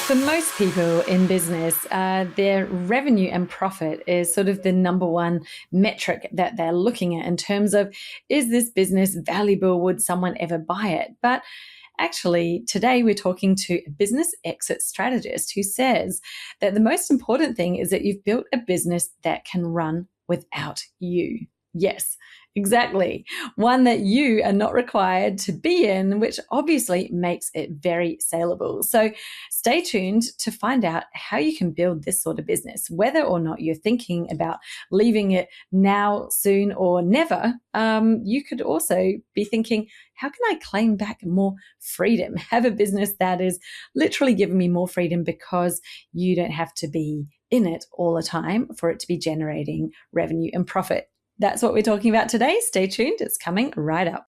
For most people in business, their revenue and profit is sort of the number one metric that they're looking at in terms of, is this business valuable? Would someone ever buy it? But actually, today we're talking to a business exit strategist who says that the most important thing is that you've built a business that can run without you. Yes, exactly. One that you are not required to be in, which obviously makes it very saleable. So stay tuned to find out how you can build this sort of business, whether or not you're thinking about leaving it now, soon, or never. You could also be thinking, how can I claim back more freedom? Have a business that is literally giving me more freedom because you don't have to be in it all the time for it to be generating revenue and profit. That's what we're talking about today. Stay tuned. It's coming right up.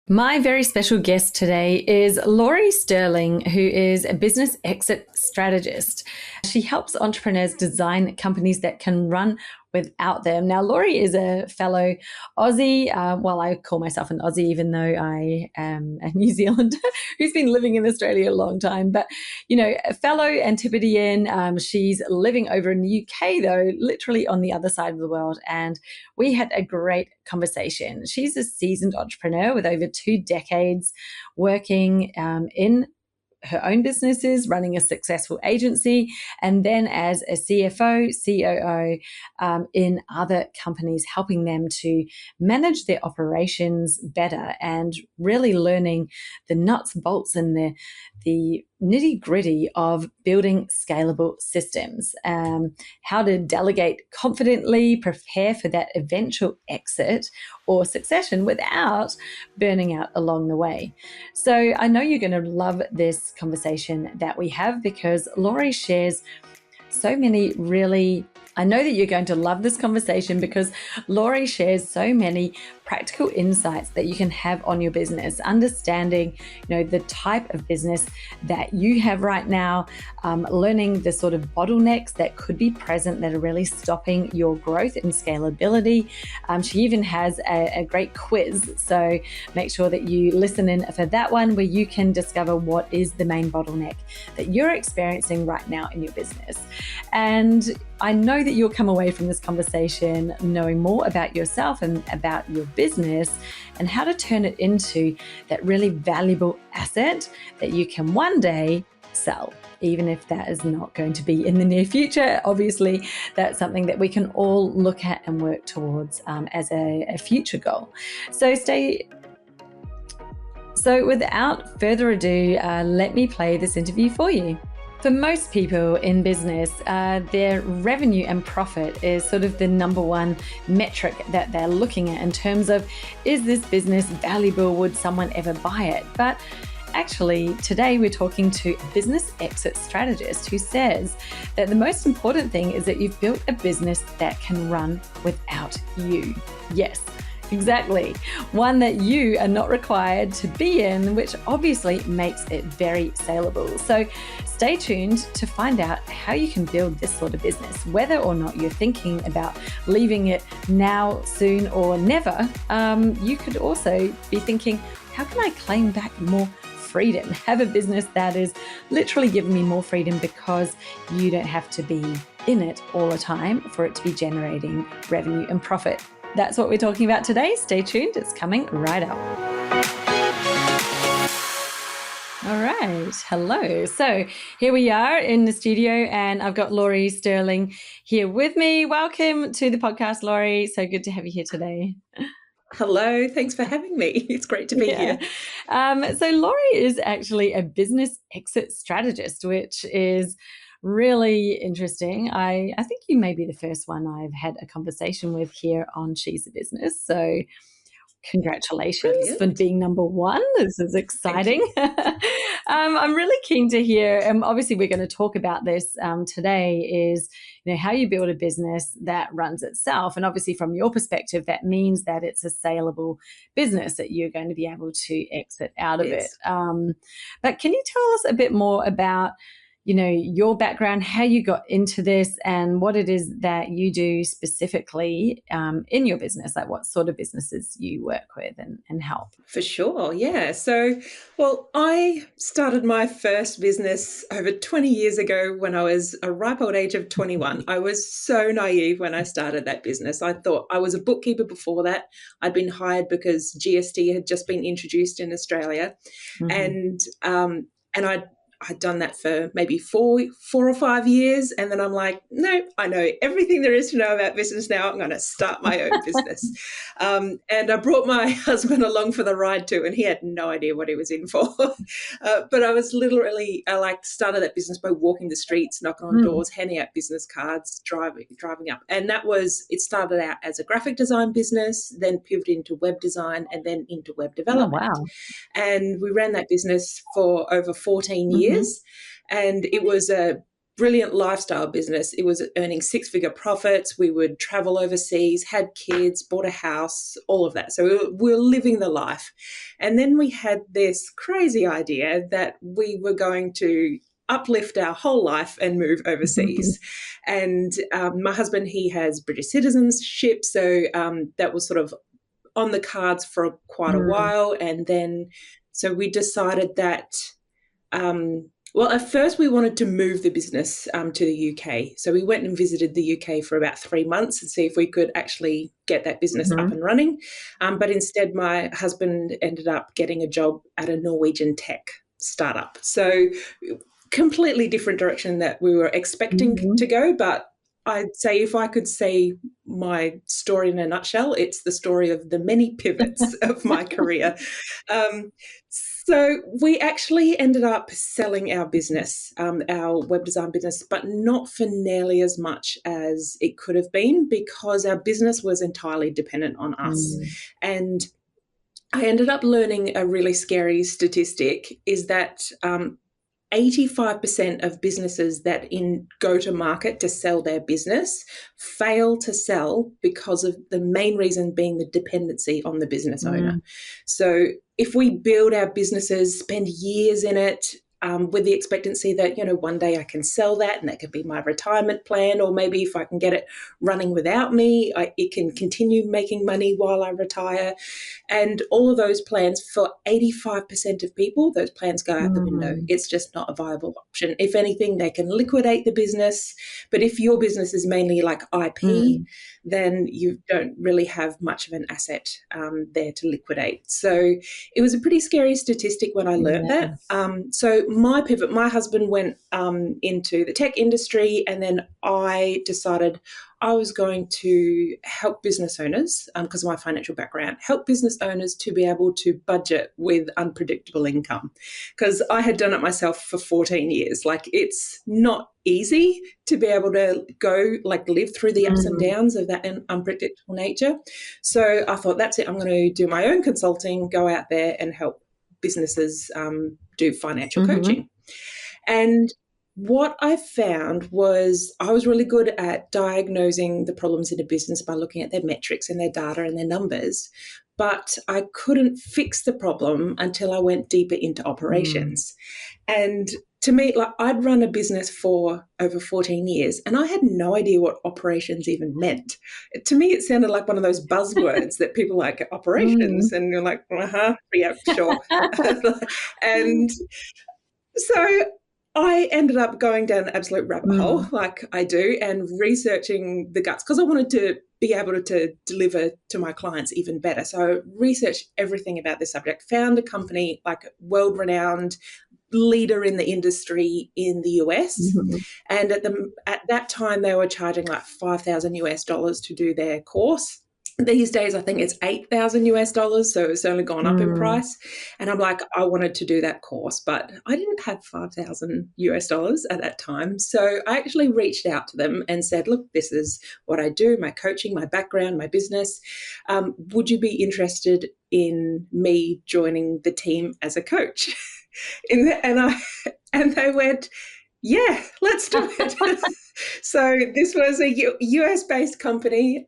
My very special guest today is Laurie Stirling, who is a business exit strategist. She helps entrepreneurs design companies that can run without them. Now, Laurie is a fellow Aussie. I call myself an Aussie, even though I am a New Zealander who's been living in Australia a long time. But, a fellow Antipodean. She's living over in the UK, though, literally on the other side of the world. And we had a great conversation. She's a seasoned entrepreneur with over 2 decades working in her own businesses, running a successful agency, and then as a CFO, COO in other companies, helping them to manage their operations better and really learning the nuts, bolts, and the nitty-gritty of building scalable systems, how to delegate confidently, prepare for that eventual exit or succession without burning out along the way. So I know you're going to love this conversation that we have because Laurie shares so many I know that you're going to love this conversation because Laurie shares so many practical insights that you can have on your business, understanding, the type of business that you have right now, learning the sort of bottlenecks that could be present that are really stopping your growth and scalability. She even has a great quiz, so make sure that you listen in for that one where you can discover what is the main bottleneck that you're experiencing right now in your business. And I know that you'll come away from this conversation knowing more about yourself and about your business and how to turn it into that really valuable asset that you can one day sell, even if that is not going to be in the near future. Obviously, that's something that we can all look at and work towards as a future goal. So without further ado, let me play this interview for you. For most people in business, their revenue and profit is sort of the number one metric that they're looking at in terms of, is this business valuable? Would someone ever buy it? But actually, today we're talking to a business exit strategist who says that the most important thing is that you've built a business that can run without you. Yes, exactly. One that you are not required to be in, which obviously makes it very saleable. So stay tuned to find out how you can build this sort of business, whether or not you're thinking about leaving it now, soon, or never. You could also be thinking, how can I claim back more freedom? Have a business that is literally giving me more freedom because you don't have to be in it all the time for it to be generating revenue and profit. That's what we're talking about today. Stay tuned. It's coming right up. All right. Hello. So here we are in the studio and I've got Laurie Stirling here with me. Welcome to the podcast, Laurie. So good to have you here today. Hello. Thanks for having me. It's great to be here. So Laurie is actually a business exit strategist, which is really interesting. I think you may be the first one I've had a conversation with here on She's a Business. So congratulations for being number one. This is exciting. I'm really keen to hear, and obviously we're going to talk about this today, is how you build a business that runs itself. And obviously from your perspective, that means that it's a saleable business that you're going to be able to exit out of it. But can you tell us a bit more about your background, how you got into this, and what it is that you do specifically in your business, like what sort of businesses you work with and help. For sure, yeah. So, well, I started my first business over 20 years ago when I was a ripe old age of 21. I was so naive when I started that business. I thought I was a bookkeeper before that. I'd been hired because GST had just been introduced in Australia, Mm-hmm. and I'd done that for maybe four or 5 years. And then I'm like, no, I know everything there is to know about business now. I'm going to start my own business. And I brought my husband along for the ride too, and he had no idea what he was in for. But I was literally, I started that business by walking the streets, knocking on doors, handing out business cards, driving up. And it started out as a graphic design business, then pivoted into web design, and then into web Oh, development. wow. And we ran that business for over 14 Mm-hmm. years. And it was a brilliant lifestyle business. It was earning six-figure profits. We would travel overseas, had kids, bought a house, all of that. So we were living the life. And then we had this crazy idea that we were going to uplift our whole life and move overseas. And my husband, he has British citizenship. So that was sort of on the cards for quite a while. And then, so we decided that, well, at first we wanted to move the business to the UK. So we went and visited the UK for about 3 months and see if we could actually get that business up and running. But instead, my husband ended up getting a job at a Norwegian tech startup. So completely different direction that we were expecting to go. But I'd say if I could say my story in a nutshell, it's the story of the many pivots of my career. So we actually ended up selling our business, our web design business, but not for nearly as much as it could have been because our business was entirely dependent on us. And I ended up learning a really scary statistic is that 85% of businesses that go to market to sell their business fail to sell because of the main reason being the dependency on the business owner. So if we build our businesses, spend years in it, with the expectancy that, one day I can sell that and that could be my retirement plan, or maybe if I can get it running without me, it can continue making money while I retire. And all of those plans, for 85% of people, those plans go out the window. It's just not a viable option. If anything, they can liquidate the business. But if your business is mainly like IP, then you don't really have much of an asset there to liquidate. So it was a pretty scary statistic when I learned that. So my pivot, my husband went into the tech industry, and then I decided I was going to help business owners, because of my financial background, help business owners to be able to budget with unpredictable income. Because I had done it myself for 14 years. Like, it's not easy to be able to live through the ups and downs of that unpredictable nature. So I thought, that's it. I'm going to do my own consulting, go out there and help businesses do financial coaching. And what I found was I was really good at diagnosing the problems in a business by looking at their metrics and their data and their numbers, but I couldn't fix the problem until I went deeper into operations. And to me, I'd run a business for over 14 years and I had no idea what operations even meant. To me, it sounded like one of those buzzwords that people like, operations, and you're like, yeah, sure. And so I ended up going down an absolute rabbit hole, like I do, and researching the guts, because I wanted to be able to deliver to my clients even better. So I researched everything about this subject, found a company, like world-renowned leader in the industry in the US. And at that time, they were charging like $5,000 to do their course. These days, I think it's $8,000, so it's only gone up in price. And I'm like, I wanted to do that course, but I didn't have $5,000 at that time. So I actually reached out to them and said, look, this is what I do, my coaching, my background, my business. Would you be interested in me joining the team as a coach? And they went, yeah, let's do it. So this was a US-based company,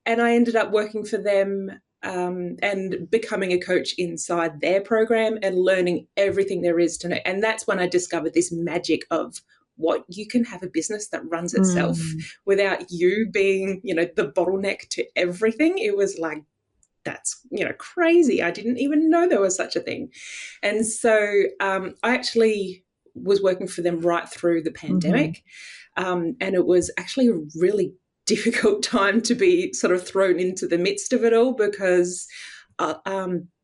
and I ended up working for them and becoming a coach inside their program and learning everything there is to know. And that's when I discovered this magic of what you can have a business that runs itself without you being, the bottleneck to everything. It was like, that's, crazy. I didn't even know there was such a thing. And so I actually was working for them right through the pandemic. And it was actually a really difficult time to be sort of thrown into the midst of it all, because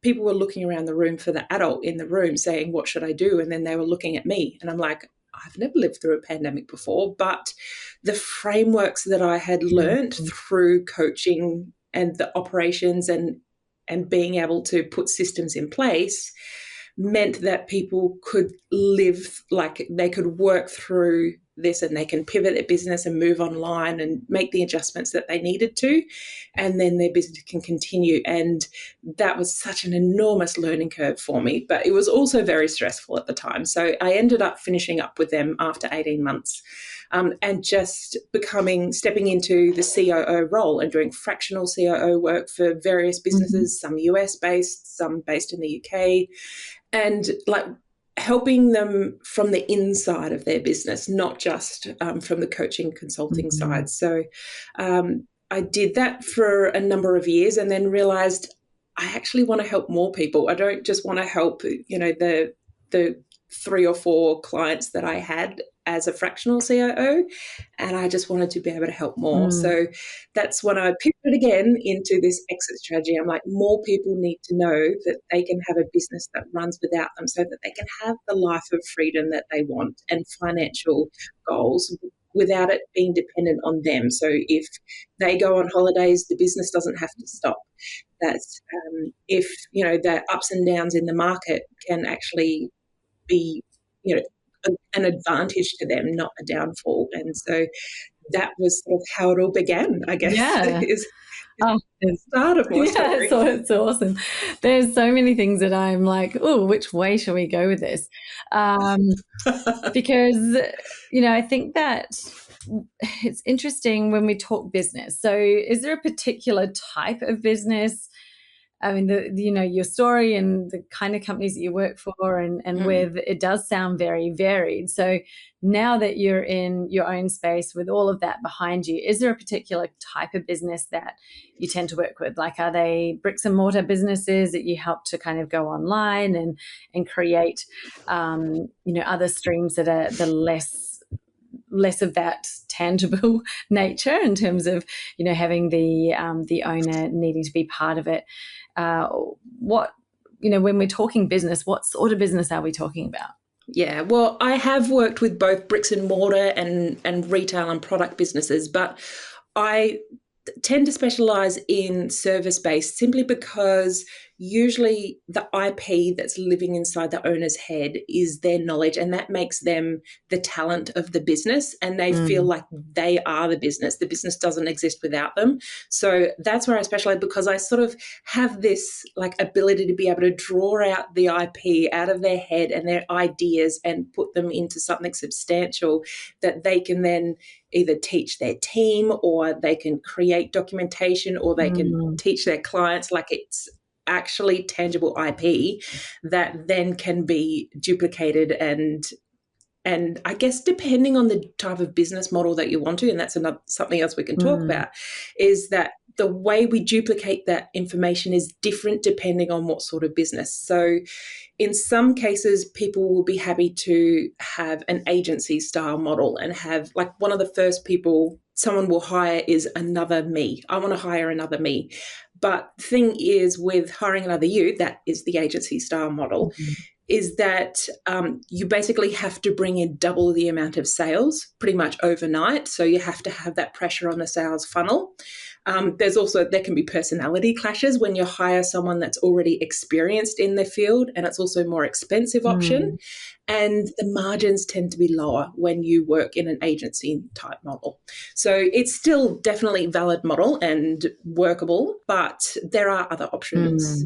people were looking around the room for the adult in the room saying, what should I do? And then they were looking at me and I'm like, I've never lived through a pandemic before, but the frameworks that I had learned through coaching and the operations and being able to put systems in place meant that people could live, like they could work through this and they can pivot their business and move online and make the adjustments that they needed to, and then their business can continue. And that was such an enormous learning curve for me, but it was also very stressful at the time. So I ended up finishing up with them after 18 months and just stepping into the COO role and doing fractional COO work for various businesses, some US based, some based in the UK, and like helping them from the inside of their business, not just from the coaching consulting side. So I did that for a number of years and then realized I actually want to help more people. I don't just want to help, the 3 or 4 clients that I had as a fractional COO, and I just wanted to be able to help more. So that's when I pivoted again into this exit strategy. I'm like, more people need to know that they can have a business that runs without them so that they can have the life of freedom that they want and financial goals without it being dependent on them. So if they go on holidays, the business doesn't have to stop. That's if, the ups and downs in the market can actually be, an advantage to them, not a downfall. And so that was sort of how it all began, I guess. Yeah. is the start of my story. So it's awesome. There's so many things that I'm like, oh, which way shall we go with this? Because, I think that it's interesting when we talk business. So is there a particular type of business? I mean, your story and the kind of companies that you work for and with, it does sound very varied. So now that you're in your own space with all of that behind you, is there a particular type of business that you tend to work with? Like, are they bricks and mortar businesses that you help to kind of go online and create, other streams that are the less of that tangible nature in terms of, having the owner needing to be part of it? When we're talking business, what sort of business are we talking about? Yeah, well, I have worked with both bricks and mortar and retail and product businesses, but I tend to specialize in service-based simply because usually the IP that's living inside the owner's head is their knowledge, and that makes them the talent of the business, and they feel like they are the business. The business doesn't exist without them. So that's where I specialize, because I sort of have this like ability to be able to draw out the IP out of their head and their ideas and put them into something substantial that they can then either teach their team, or they can create documentation, or they can teach their clients. Like, it's actually tangible IP that then can be duplicated and I guess depending on the type of business model that you want to, and that's something else we can talk about, is that the way we duplicate that information is different depending on what sort of business. So in some cases, people will be happy to have an agency style model and have, like, one of the first people someone will hire is another me. I want to hire another me. But the thing is, with hiring another you, that is the agency style model, is that you basically have to bring in double the amount of sales pretty much overnight. So you have to have that pressure on the sales funnel. There can be personality clashes when you hire someone that's already experienced in the field, and it's also a more expensive option. And the margins tend to be lower when you work in an agency type model. So it's still definitely a valid model and workable, but there are other options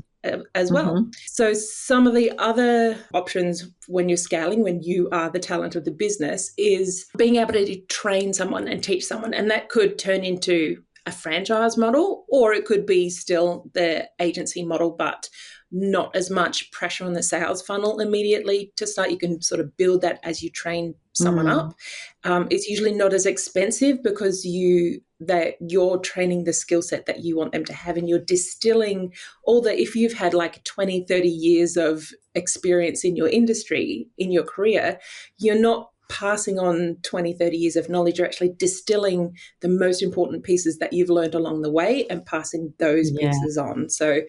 as well. So some of the other options when you're scaling, when you are the talent of the business, is being able to train someone and teach someone. And that could turn into a franchise model, or it could be still the agency model, but not as much pressure on the sales funnel immediately to start. You can sort of build that as you train someone up. It's usually not as expensive because you're training the skill set that you want them to have, and you're distilling if you've had like 20, 30 years of experience in your industry, in your career, you're not passing on 20, 30 years of knowledge. You're actually distilling the most important pieces that you've learned along the way and passing those pieces on. So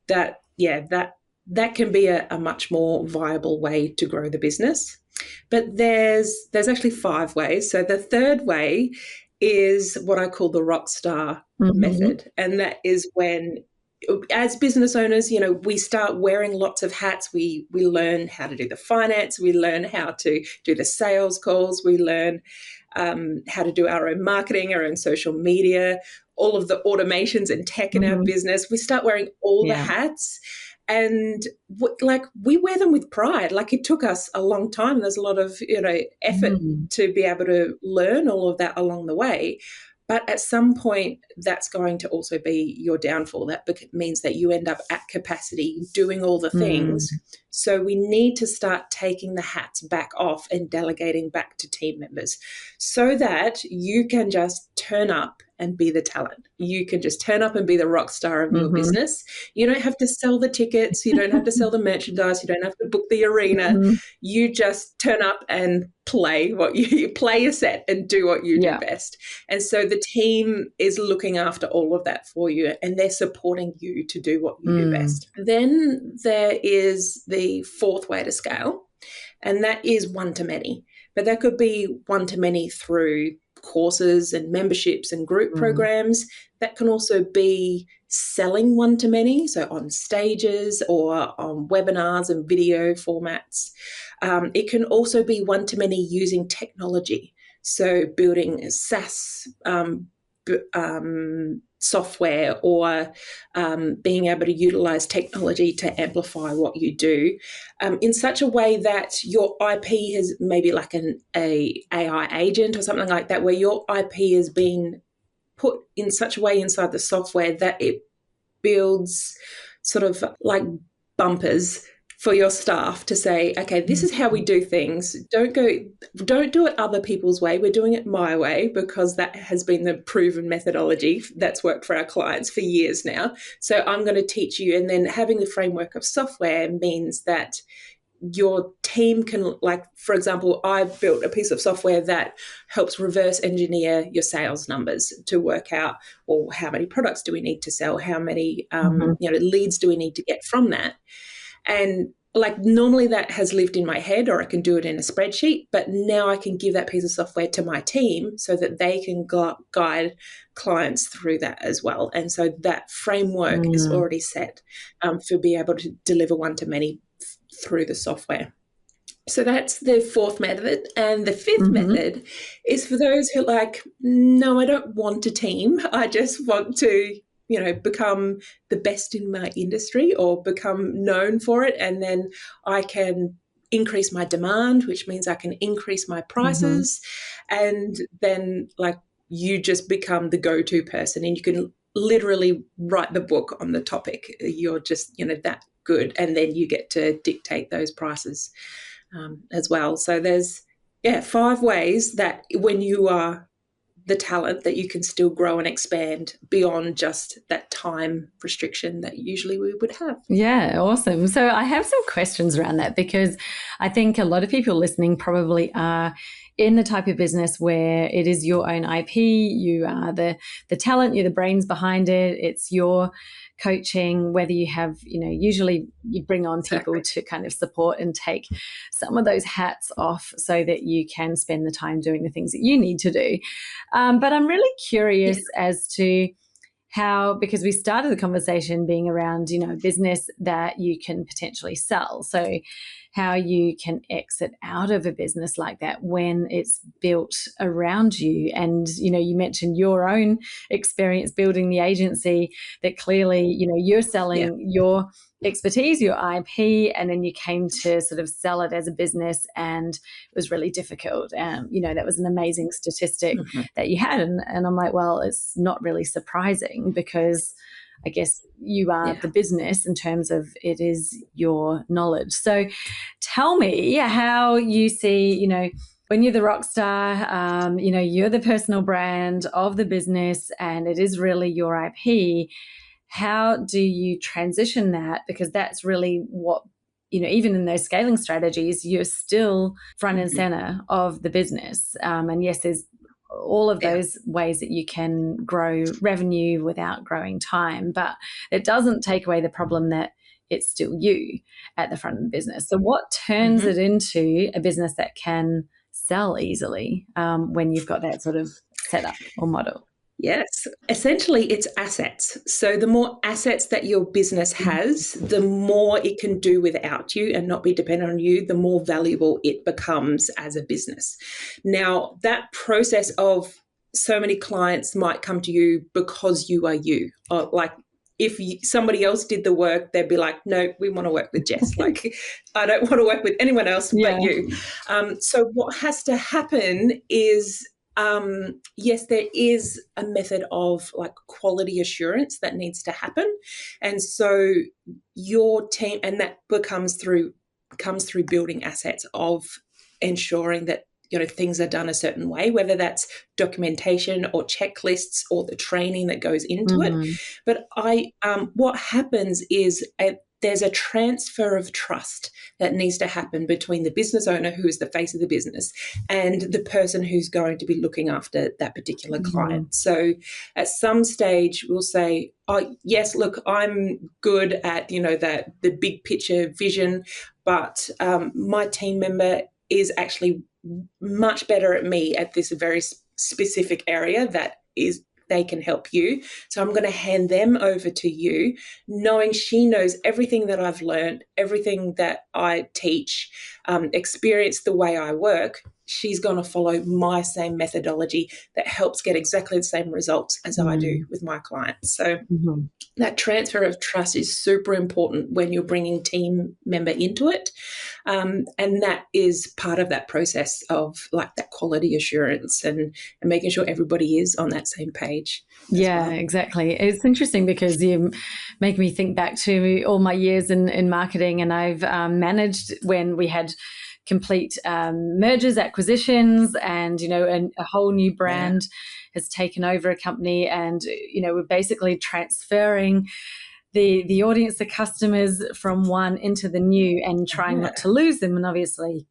that can be a much more viable way to grow the business. But there's actually 5 ways. So the third way is what I call the rock star method. And that is when, as business owners, we start wearing lots of hats. We learn how to do the finance. We learn how to do the sales calls. We learn how to do our own marketing, our own social media, all of the automations and tech in our business. We start wearing all the hats. And we wear them with pride. Like, it took us a long time. There's a lot of, effort to be able to learn all of that along the way. But at some point, that's going to also be your downfall. That means that you end up at capacity doing all the things. So we need to start taking the hats back off and delegating back to team members so that you can just turn up and be the talent. You can just turn up and be the rock star of your business. You don't have to sell the tickets. You don't have to sell the merchandise. You don't have to book the arena. You just turn up and play play a set and do what you do best. And so the team is looking after all of that for you, and they're supporting you to do what you do best. Then there is the 4th way to scale, and that is one-to-many. But that could be one-to-many through courses and memberships and group programs. That can also be selling one-to-many, so on stages or on webinars and video formats. It can also be one-to-many using technology, so building SaaS software, or being able to utilize technology to amplify what you do in such a way that your IP has maybe like an AI agent or something like that, where your IP has been put in such a way inside the software that it builds sort of like bumpers for your staff to say, okay, this is how we do things. Don't do it other people's way. We're doing it my way, because that has been the proven methodology that's worked for our clients for years now. So I'm going to teach you. And then having the framework of software means that your team can, like, for example, I've built a piece of software that helps reverse engineer your sales numbers to work out, well, how many products do we need to sell? How many leads do we need to get from that? And like, normally that has lived in my head, or I can do it in a spreadsheet, but now I can give that piece of software to my team so that they can guide clients through that as well. And so that framework is already set for being able to deliver one-to-many through the software. So that's the 4th method. And the 5th method is for those who are like, no, I don't want a team. I just want to become the best in my industry, or become known for it. And then I can increase my demand, which means I can increase my prices. And then, like, you just become the go-to person, and you can literally write the book on the topic. You're just, that good. And then you get to dictate those prices as well. So there's, 5 ways that when you are the talent, that you can still grow and expand beyond just that time restriction that usually we would have. Yeah, awesome. So I have some questions around that, because I think a lot of people listening probably are in the type of business where it is your own IP, you are the talent, you're the brains behind it, it's your coaching, whether you have, usually you bring on people to kind of support and take some of those hats off so that you can spend the time doing the things that you need to do. But I'm really curious as to how, because we started the conversation being around, business that you can potentially sell. So how you can exit out of a business like that when it's built around you. And, you mentioned your own experience building the agency, that clearly, you're selling your expertise, your IP, and then you came to sort of sell it as a business, and it was really difficult. That was an amazing statistic that you had. And I'm like, well, it's not really surprising, because I guess you are the business in terms of it is your knowledge. So tell me how you see, when you're the rock star, you're the personal brand of the business and it is really your IP. How do you transition that? Because that's really what, even in those scaling strategies, you're still front and center of the business. And yes, there's all of those ways that you can grow revenue without growing time, but it doesn't take away the problem that it's still you at the front of the business. So what turns it into a business that can sell easily when you've got that sort of setup or model? Yes, essentially it's assets. So the more assets that your business has, the more it can do without you and not be dependent on you, the more valuable it becomes as a business. Now, that process of so many clients might come to you because you are you. Or like if somebody else did the work, they'd be like, no, we want to work with Jess. Like, I don't want to work with anyone else but you. So what has to happen is, yes, there is a method of like quality assurance that needs to happen. And so your team, and that comes through building assets of ensuring that things are done a certain way, whether that's documentation or checklists or the training that goes into it. But what happens is there's a transfer of trust that needs to happen between the business owner, who is the face of the business, and the person who's going to be looking after that particular client. So at some stage we'll say, oh yes, look, I'm good at the big picture vision, but my team member is actually much better at me at this very specific area that is they can help you. So I'm going to hand them over to you, knowing she knows everything that I've learned, everything that I teach, experience the way I work. She's going to follow my same methodology that helps get exactly the same results as I do with my clients. So that transfer of trust is super important when you're bringing team member into it. And that is part of that process of like that quality assurance and making sure everybody is on that same page. Yeah, exactly. It's interesting because you make me think back to all my years in marketing, and I've managed when we had complete mergers, acquisitions, and a whole new brand has taken over a company, and we're basically transferring the audience, the customers from one into the new, and trying not to lose them, and obviously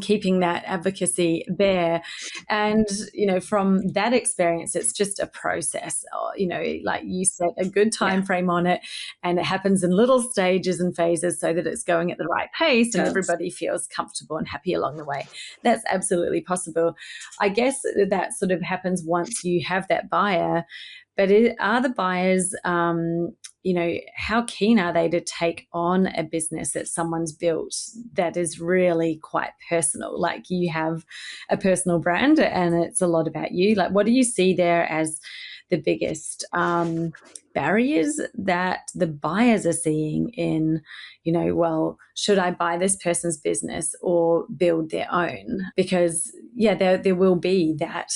keeping that advocacy there. And from that experience, it's just a process, like you set a good time frame on it, and it happens in little stages and phases so that it's going at the right pace and everybody feels comfortable and happy along the way. That's absolutely possible. I guess that sort of happens once you have that buyer. But are the buyers, how keen are they to take on a business that someone's built that is really quite personal? Like you have a personal brand and it's a lot about you. Like, what do you see there as the biggest barriers that the buyers are seeing in, well, should I buy this person's business or build their own? Because, there will be that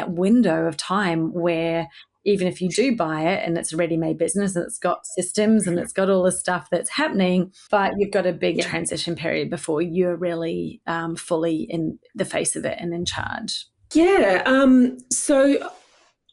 window of time where even if you do buy it and it's a ready-made business and it's got systems and it's got all the stuff that's happening, but you've got a big transition period before you're really fully in the face of it and in charge. Yeah. So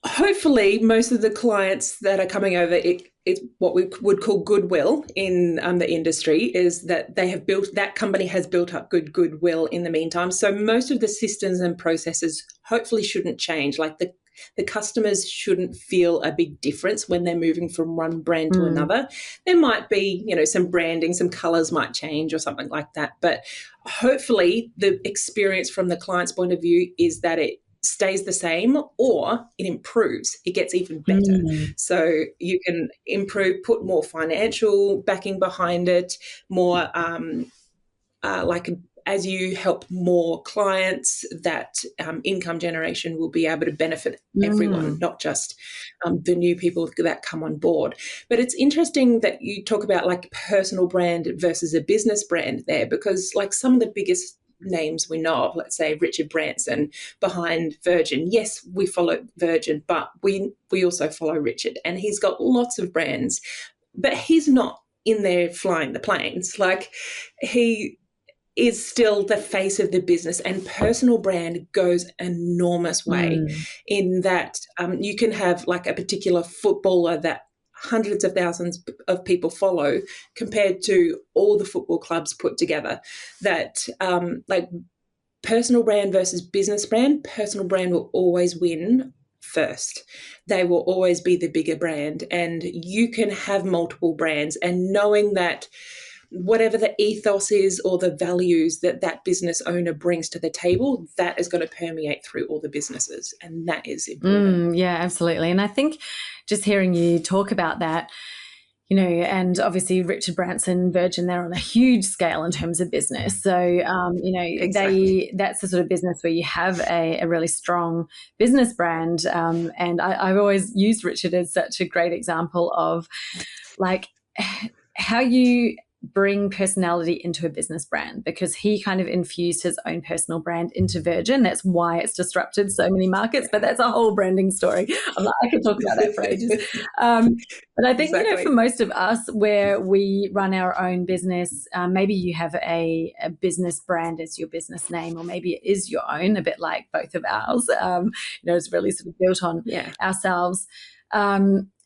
hopefully most of the clients that are coming over, it's what we would call goodwill in the industry, is that that company has built up goodwill in the meantime. So most of the systems and processes hopefully shouldn't change. Like the customers shouldn't feel a big difference when they're moving from one brand to another. There might be, some branding, some colors might change or something like that. But hopefully the experience from the client's point of view is that it stays the same or it improves. It gets even better. So you can improve, put more financial backing behind it, more like as you help more clients, that income generation will be able to benefit everyone, not just the new people that come on board. But it's interesting that you talk about like personal brand versus a business brand there, because like some of the biggest names we know of, let's say Richard Branson behind Virgin. Yes, we follow Virgin, but we also follow Richard, and he's got lots of brands, but he's not in there flying the planes. Like, he is still the face of the business, and personal brand goes an enormous way in that you can have like a particular footballer that hundreds of thousands of people follow compared to all the football clubs put together. That like personal brand versus business brand, personal brand will always win first. They will always be the bigger brand, and you can have multiple brands, and knowing that whatever the ethos is or the values that that business owner brings to the table, that is going to permeate through all the businesses, and that is important. Yeah, absolutely. And I think just hearing you talk about that, you know, and obviously Richard Branson, Virgin, they're on a huge scale in terms of business. So, you know, Exactly. that's the sort of business where you have a really strong business brand. And I've always used Richard as such a great example of like how you bring personality into a business brand, because he kind of infused his own personal brand into Virgin. That's why it's disrupted so many markets, but that's a whole branding story. I could talk about that for ages. But I think, you know, for most of us where we run our own business, maybe you have a business brand as your business name, or maybe it is your own, a bit like both of ours. You know, it's really sort of built on ourselves.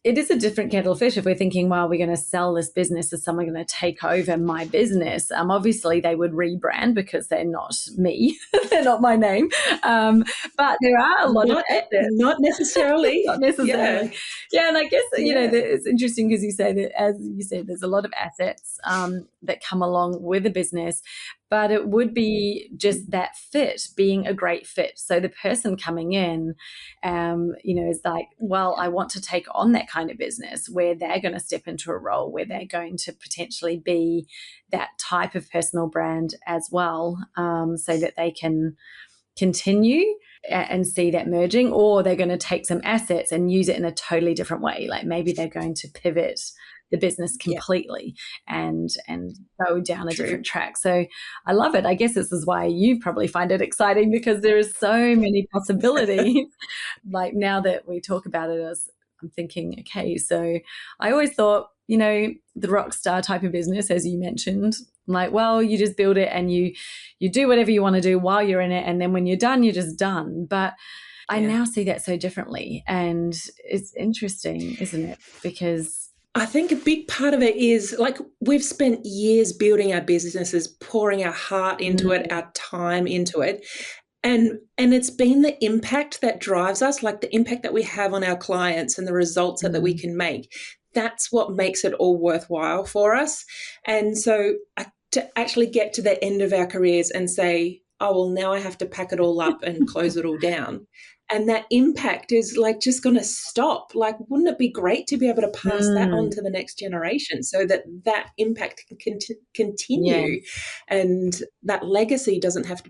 It is a different kettle of fish if we're thinking, well, we're going to sell this business. Is someone going to take over my business? Obviously, they would rebrand because they're not me. They're not my name. But there are a lot of assets. Not necessarily. Not necessarily. Yeah, and I guess, you know, it's interesting because you say that, as you said, there's a lot of assets that come along with a business, but it would be just that fit, being a great fit. So the person coming in, you know, is like, well, I want to take on that kind of business where they're going to step into a role where they're going to potentially be that type of personal brand as well, so that they can continue and see that merging, or they're going to take some assets and use it in a totally different way. Like maybe they're going to pivot the business completely and go down a different track. So I love it. I guess this is why you probably find it exciting, because there is so many possibilities. Like now that we talk about it, as I'm thinking, okay, so I always thought, you know, the rock star type of business, as you mentioned, like, well, you just build it and you do whatever you want to do while you're in it, and then when you're done, you're just done. But I now see that so differently, and it's interesting, isn't it? Because I think a big part of it is like we've spent years building our businesses, pouring our heart into it, our time into it. And it's been the impact that drives us, like the impact that we have on our clients and the results that we can make. That's what makes it all worthwhile for us. And so to actually get to the end of our careers and say, oh, well, now I have to pack it all up and close it all down. And that impact is like just going to stop. Like, wouldn't it be great to be able to pass that on to the next generation so that that impact can continue and that legacy doesn't have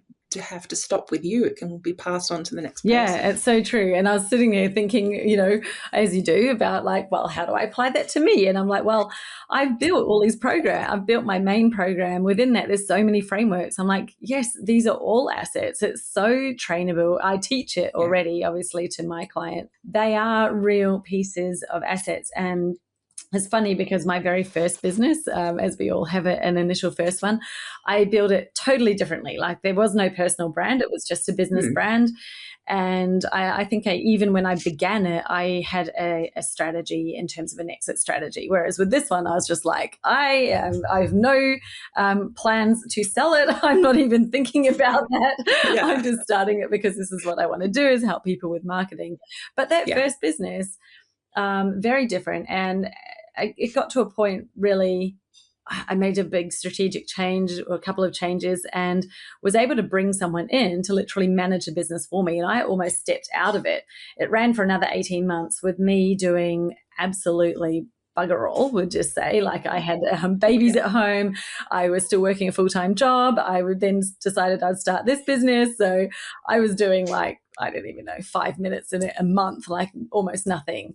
to stop with you. It can be passed on to the next person. Yeah, it's so true. And I was sitting there thinking, you know, as you do, about like, well, how do I apply that to me? And I'm like, well, I've built all these programs. I've built my main program. Within that, there's so many frameworks. I'm like, yes, these are all assets. It's so trainable. I teach it already, obviously, to my client. They are real pieces of assets. And it's funny because my very first business, as we all have an initial first one, I built it totally differently. Like there was no personal brand. It was just a business brand. And I think even when I began it, I had a strategy in terms of an exit strategy. Whereas with this one, I was just like, I have no plans to sell it. I'm not even thinking about that. I'm just starting it because this is what I want to do, is help people with marketing. But that first business, very different. And it got to a point, really, I made a big strategic change, or a couple of changes, and was able to bring someone in to literally manage the business for me. And I almost stepped out of it. It ran for another 18 months with me doing absolutely bugger all, would just say. Like I had babies at home. I was still working a full-time job. I would then decided I'd start this business. So I was doing like, I don't even know, 5 minutes in it a month, like almost nothing.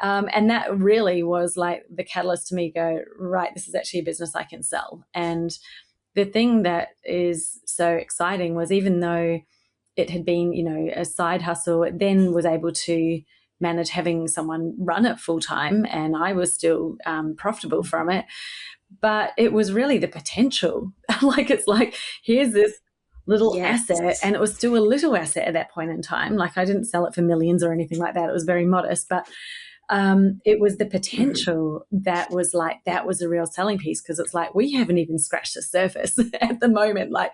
And that really was like the catalyst to me go, right, this is actually a business I can sell. And the thing that is so exciting was, even though it had been, a side hustle, it then was able to manage having someone run it full time, and I was still profitable from it. But it was really the potential. It's like, here's this little asset, and it was still a little asset at that point in time. Like I didn't sell it for millions or anything like that. It was very modest, but it was the potential that was a real selling piece, because it's like, we haven't even scratched the surface at the moment. Like,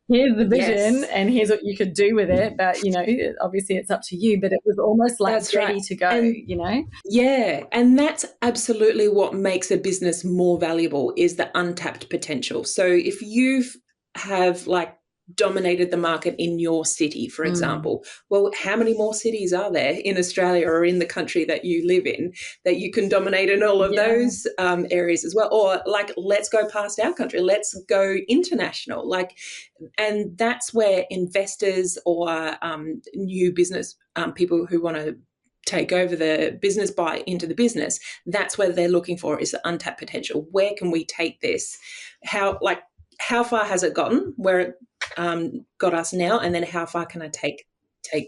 here's the vision and here's what you could do with it. But, obviously it's up to you, but it was almost like that's ready to go, Yeah. And that's absolutely what makes a business more valuable, is the untapped potential. So if you have dominated the market in your city, for example, well, how many more cities are there in Australia or in the country that you live in that you can dominate in all of those areas as well? Or let's go past our country, let's go international. And that's where investors or new business people who want to take over the business, buy into the business, that's where they're looking for, is the untapped potential. Where can we take this? How far has it gotten where it got us now, and then how far can I take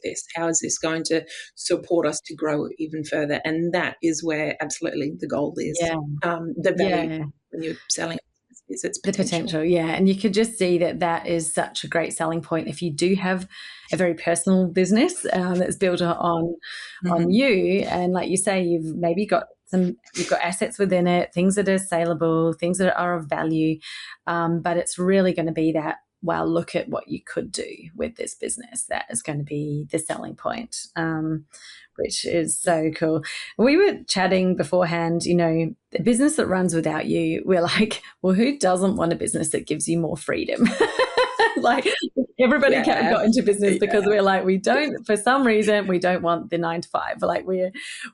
this? How is this going to support us to grow even further? And that is where absolutely the gold is. The value when you're selling is its potential. And you could just see that is such a great selling point if you do have a very personal business that's built on you, and like you say, you've maybe got assets within it, things that are saleable, things that are of value, but it's really going to be that, wow, look at what you could do with this business. That is going to be the selling point, which is so cool. We were chatting beforehand, the business that runs without you, we're like, well, who doesn't want a business that gives you more freedom? Everybody got into business because we're like, we don't, for some reason, we don't want the 9 to 5. Like we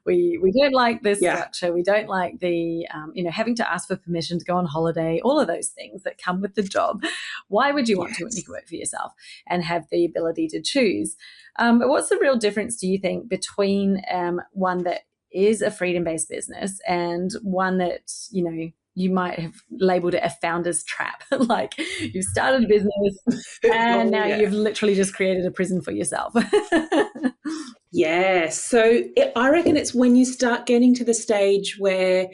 don't like this structure. We don't like the, having to ask for permission to go on holiday, all of those things that come with the job. Why would you want to when you can work for yourself and have the ability to choose? But what's the real difference, do you think, between one that is a freedom-based business and one that, you might have labeled it a founder's trap? Like, you've started a business and now you've literally just created a prison for yourself. So I reckon it's when you start getting to the stage where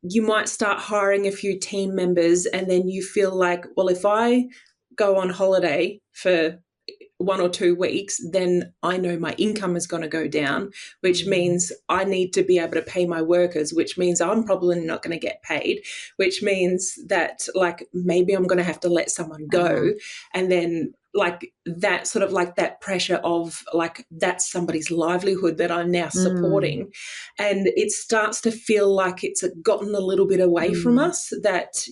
you might start hiring a few team members, and then you feel like, well, if I go on holiday for 1 or 2 weeks, then I know my income is going to go down, which means I need to be able to pay my workers, which means I'm probably not going to get paid, which means that maybe I'm going to have to let someone go. And then that sort of that pressure of that's somebody's livelihood that I'm now supporting. And it starts to feel like it's gotten a little bit away from us, that,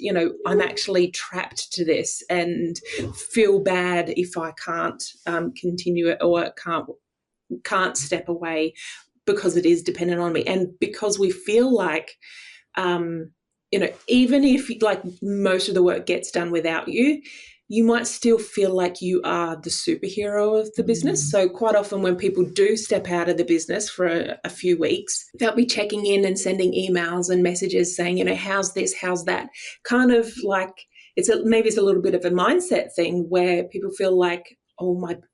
I'm actually trapped to this and feel bad if I can't continue it, or can't step away because it is dependent on me. And because we feel like, even if most of the work gets done without you, you might still feel like you are the superhero of the business. So quite often when people do step out of the business for a few weeks, they'll be checking in and sending emails and messages saying, how's this, how's that? Kind of maybe it's a little bit of a mindset thing where people feel like,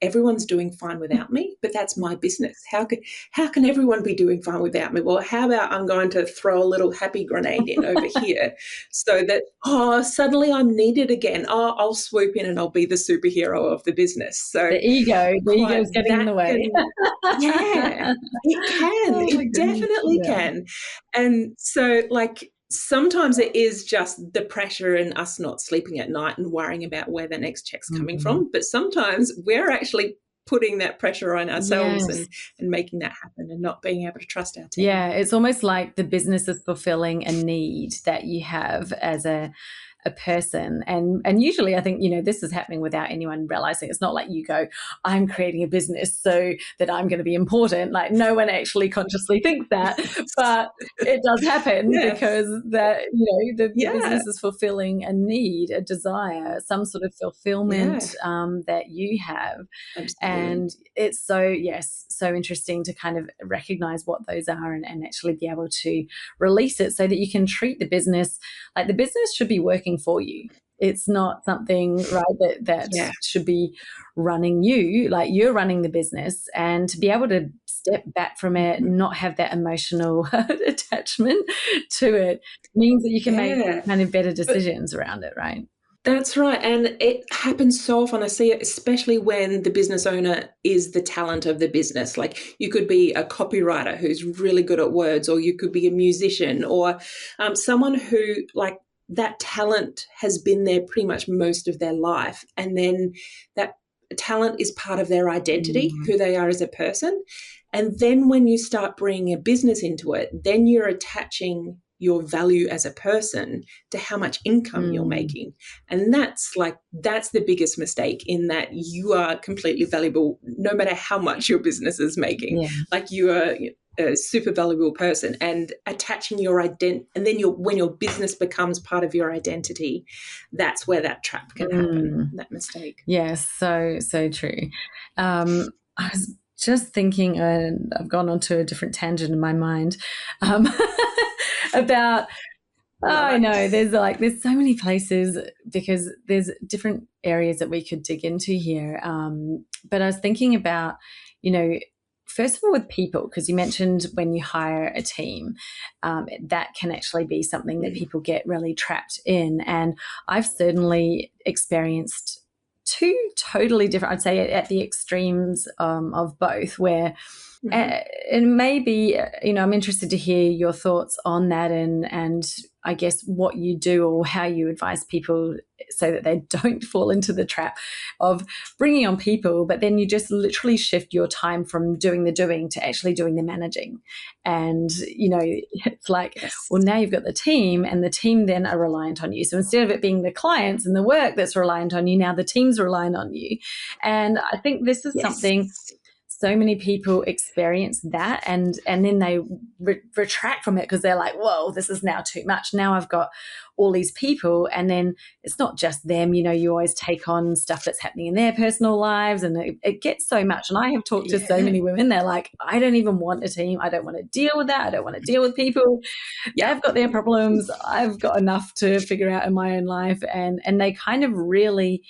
everyone's doing fine without me, but that's my business. How can everyone be doing fine without me? Well, how about I'm going to throw a little happy grenade in over here, so that suddenly I'm needed again. I'll swoop in and I'll be the superhero of the business. So the ego's getting in the way. It can. It definitely can. And so sometimes it is just the pressure and us not sleeping at night and worrying about where the next check's coming from. But sometimes we're actually putting that pressure on ourselves and making that happen, and not being able to trust our team. Yeah, it's almost like the business is fulfilling a need that you have as a a person. And usually I think, this is happening without anyone realizing. It's not like you go, I'm creating a business so that I'm going to be important. Like, no one actually consciously thinks that, but it does happen Yeah. because that, the Yeah. business is fulfilling a need, a desire, some sort of fulfillment that you have. Absolutely. And it's so interesting to kind of recognize what those are and actually be able to release it so that you can treat the business like the business should be working for you. It's not something, right, that should be running you. Like, you're running the business, and to be able to step back from it, not have that emotional attachment to it, means that you can make kind of better decisions around it, right? That's right. And it happens so often. I see it, especially when the business owner is the talent of the business. Like, you could be a copywriter who's really good at words, or you could be a musician, or someone who, like, that talent has been there pretty much most of their life. And then that talent is part of their identity, who they are as a person. And then when you start bringing a business into it, then you're attaching your value as a person to how much income you're making. And that's the biggest mistake, in that you are completely valuable no matter how much your business is making. Yeah. Like, you are a super valuable person, and attaching your identity, and then when your business becomes part of your identity, that's where that trap can happen, that mistake. Yes, so true. I was just thinking, and I've gone onto a different tangent in my mind, about, I know there's so many places, because there's different areas that we could dig into here. But I was thinking about, first of all, with people, because you mentioned when you hire a team, that can actually be something that people get really trapped in. And I've certainly experienced two totally different, I'd say at the extremes of both, where and maybe, I'm interested to hear your thoughts on that, and I guess what you do or how you advise people so that they don't fall into the trap of bringing on people, but then you just literally shift your time from doing the doing to actually doing the managing. And, it's like, well, now you've got the team, and the team then are reliant on you. So instead of it being the clients and the work that's reliant on you, now the team's reliant on you. And I think this is something so many people experience that, and then they retract from it, because they're like, whoa, this is now too much. Now I've got all these people, and then it's not just them. You always take on stuff that's happening in their personal lives, and it gets so much. And I have talked to so many women, they're like, I don't even want a team. I don't want to deal with that. I don't want to deal with people. They've got their problems. I've got enough to figure out in my own life. And they kind of really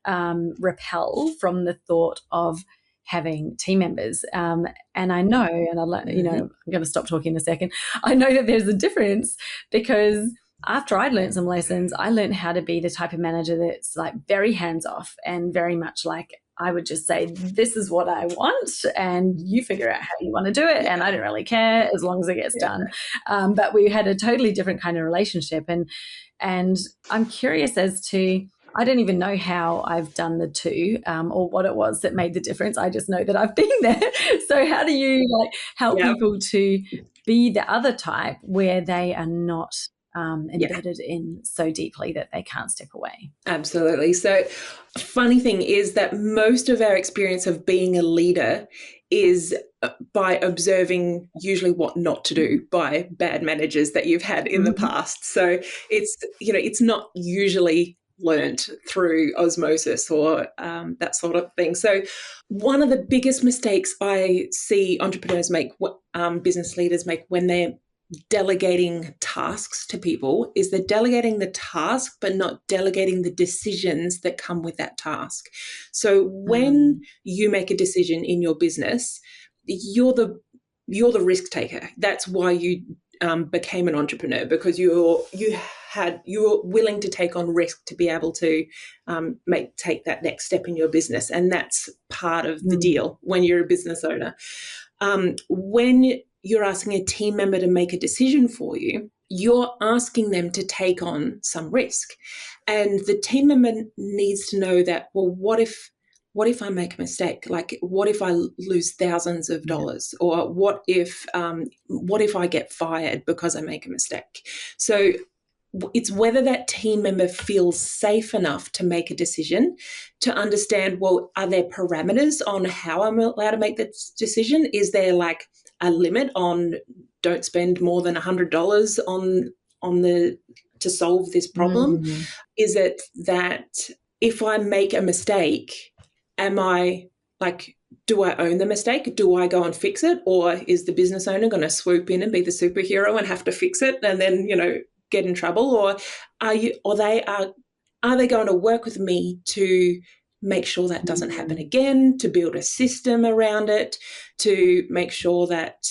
repel from the thought of having team members. And I know, and I'm going to stop talking in a second. I know that there's a difference, because after I'd learned some lessons, I learned how to be the type of manager that's like very hands off, and very much like, I would just say, this is what I want, and you figure out how you want to do it. And I don't really care as long as it gets done. But we had a totally different kind of relationship. And I'm curious as to, I don't even know how I've done the two, or what it was that made the difference. I just know that I've been there. So how do you help people to be the other type, where they are not embedded in so deeply that they can't step away? Absolutely. So, funny thing is that most of our experience of being a leader is by observing usually what not to do by bad managers that you've had in the past. So it's not usually learnt through osmosis or that sort of thing. So one of the biggest mistakes I see entrepreneurs make, business leaders make, when they're delegating tasks to people, is they're delegating the task but not delegating the decisions that come with that task. So when you make a decision in your business, you're the risk taker. That's why you became an entrepreneur, because you were willing to take on risk to be able to take that next step in your business. And that's part of the deal when you're a business owner. When you're asking a team member to make a decision for you, you're asking them to take on some risk. And the team member needs to know that, well, what if I make a mistake? Like, what if I lose thousands of dollars? Or what if I get fired because I make a mistake? So it's whether that team member feels safe enough to make a decision, to understand, well, are there parameters on how I'm allowed to make that decision? Is there like a limit on don't spend more than $100 on the to solve this problem? Mm. Is it that if I make a mistake, am I like, do I own the mistake? Do I go and fix it? Or is the business owner going to swoop in and be the superhero and have to fix it and then, get in trouble? Or are they going to work with me to make sure that doesn't happen again, to build a system around it, to make sure that,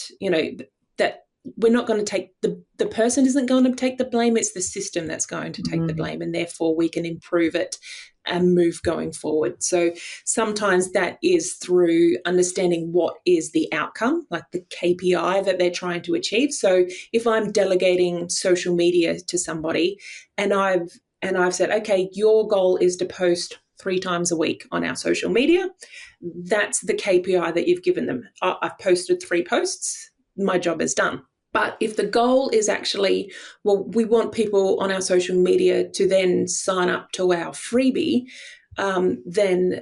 that we're not going to take the person isn't going to take the blame. It's the system that's going to take the blame, and therefore we can improve it and move going forward. So sometimes that is through understanding what is the outcome, like the KPI that they're trying to achieve. So if I'm delegating social media to somebody and I've said, okay, your goal is to post 3 times a week on our social media, that's the KPI that you've given them. I've posted 3 posts, my job is done. But if the goal is actually, well, we want people on our social media to then sign up to our freebie, then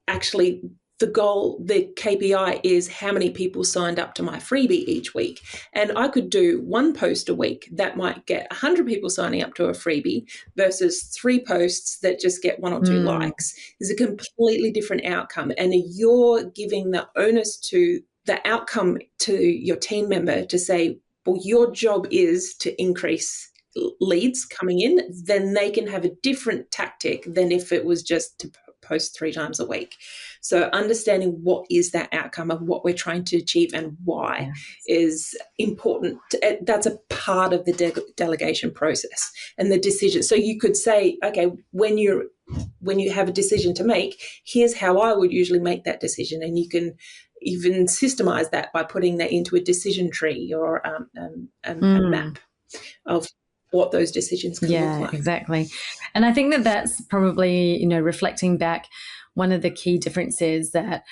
actually the KPI is how many people signed up to my freebie each week. And I could do 1 post a week that might get 100 people signing up to a freebie versus 3 posts that just get 1 or 2 likes. There's a completely different outcome. And you're giving the onus to the outcome to your team member to say, well, your job is to increase leads coming in, then they can have a different tactic than if it was just to post 3 times a week. So understanding what is that outcome of what we're trying to achieve and why is important. That's a part of the delegation process and the decision. So you could say, okay, when you have a decision to make, here's how I would usually make that decision. And you can even systemize that by putting that into a decision tree or a map of what those decisions can look like. Exactly. And I think that that's probably, reflecting back, one of the key differences that